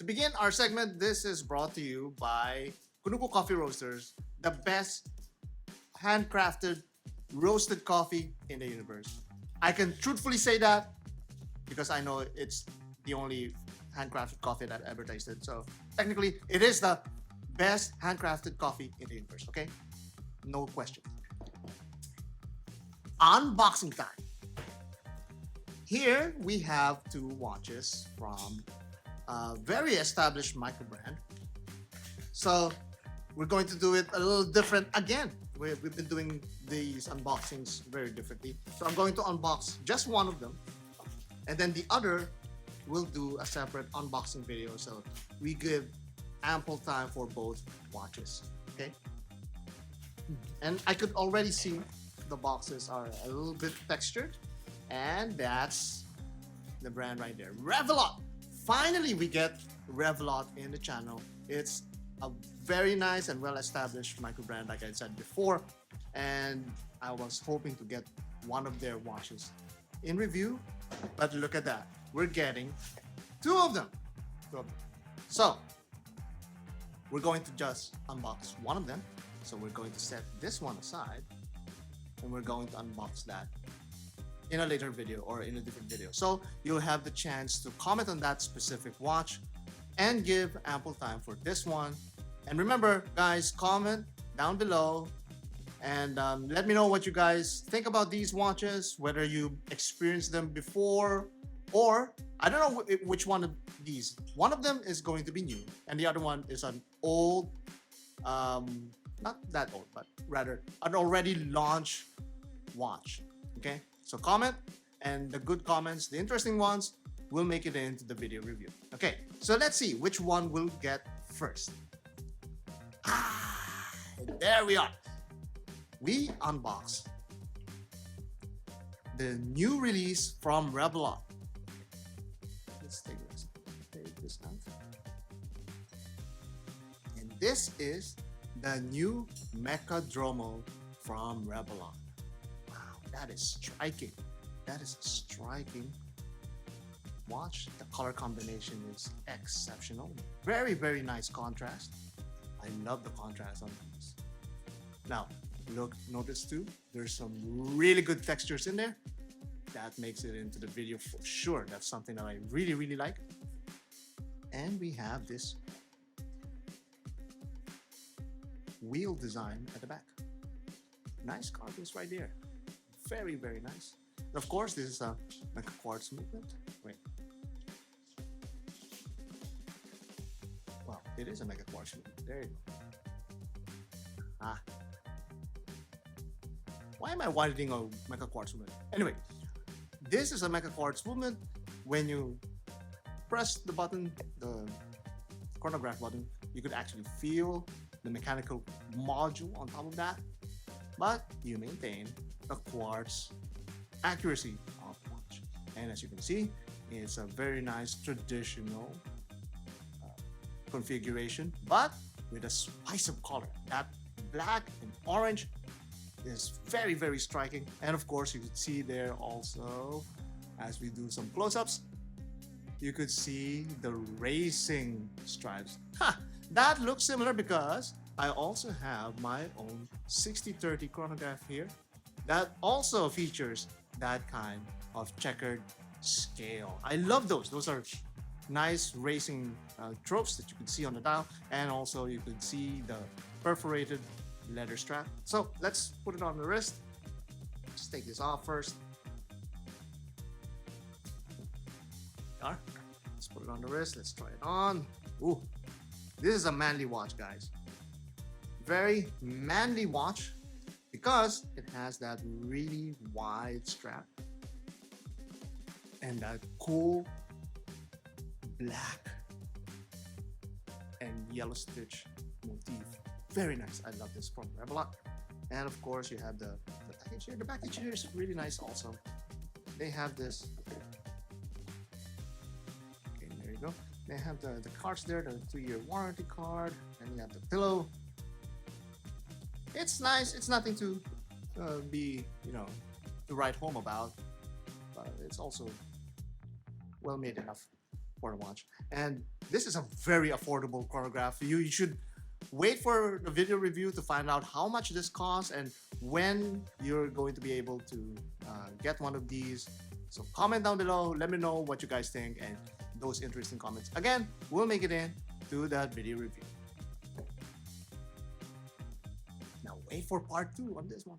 begin our segment, this is brought to you by Kunuko Coffee Roasters, the best handcrafted roasted coffee in the universe. I can truthfully say that because I know it's the only handcrafted coffee that I've ever tasted. So technically, it is the best handcrafted coffee in the universe. Okay, no question. Unboxing time. Here we have two watches from a very established microbrand. So we're going to do it a little different again. We've been doing these unboxings very differently. So I'm going to unbox just one of them, and then the other we'll do a separate unboxing video. So we give ample time for both watches. Okay. And I could already see the boxes are a little bit textured, and that's the brand right there, Revelot. Finally, we get Revelot in the channel. It's a very nice and well-established micro brand, like I said before, and I was hoping to get one of their watches in review, but look at that, we're getting two of them. So we're going to just unbox one of them. So we're going to set this one aside, and we're going to unbox that in a later video or in a different video. So you'll have the chance to comment on that specific watch and give ample time for this one. And remember, guys, comment down below and let me know what you guys think about these watches, whether you experienced them before, or I don't know which one of these. One of them is going to be new, and the other one is an old, not that old, but rather an already launched watch. Okay, so comment, and the good comments, the interesting ones, will make it into the video review. Okay, so let's see which one we'll get first. There we are. We unbox the new release from Revelot. Let's take this out. And this is the new Mecadromo from Revelot. Wow, that is striking. That is a striking watch. The color combination is exceptional. Very, very nice contrast. I love the contrast on these. Now, look, notice too, there's some really good textures in there. That makes it into the video for sure. That's something that I really, really like. And we have this wheel design at the back. Nice carvings right there. Very, very nice. And of course, this is like a quartz movement. Wait. Well, it is a mega quartz movement. There you go. Ah. Why am I widening a mega quartz movement? Anyway, this is a mega quartz movement. When you press the button, the chronograph button, you could actually feel the mechanical module on top of that, but you maintain the quartz accuracy of the watch. And as you can see, it's a very nice traditional configuration, but with a spice of color. That black and orange is very, very striking. And of course, you could see there also, as we do some close-ups, you could see the racing stripes. That looks similar because I also have my own 60/30 chronograph here that also features that kind of checkered scale. I love those. Those are nice racing tropes that you can see on the dial, and also you can see the perforated leather strap. So let's put it on the wrist. Let's take this off first. Let's put it on the wrist. Let's try it on. Ooh, this is a manly watch, guys. Very manly watch because it has that really wide strap and that cool black and yellow stitch motif. Very nice. I love this from Revelot. And of course, you have the package here. The package here is really nice also. They have this. Okay, there you go. They have the cards there, the 3-year warranty card, and you have the pillow. It's nice. It's nothing to be, to write home about, but it's also well made enough for a watch. And this is a very affordable chronograph. You should wait for the video review to find out how much this costs and when you're going to be able to get one of these. So comment down below, let me know what you guys think, and those interesting comments again will make it in to that video review. Now wait for part 2 on this one.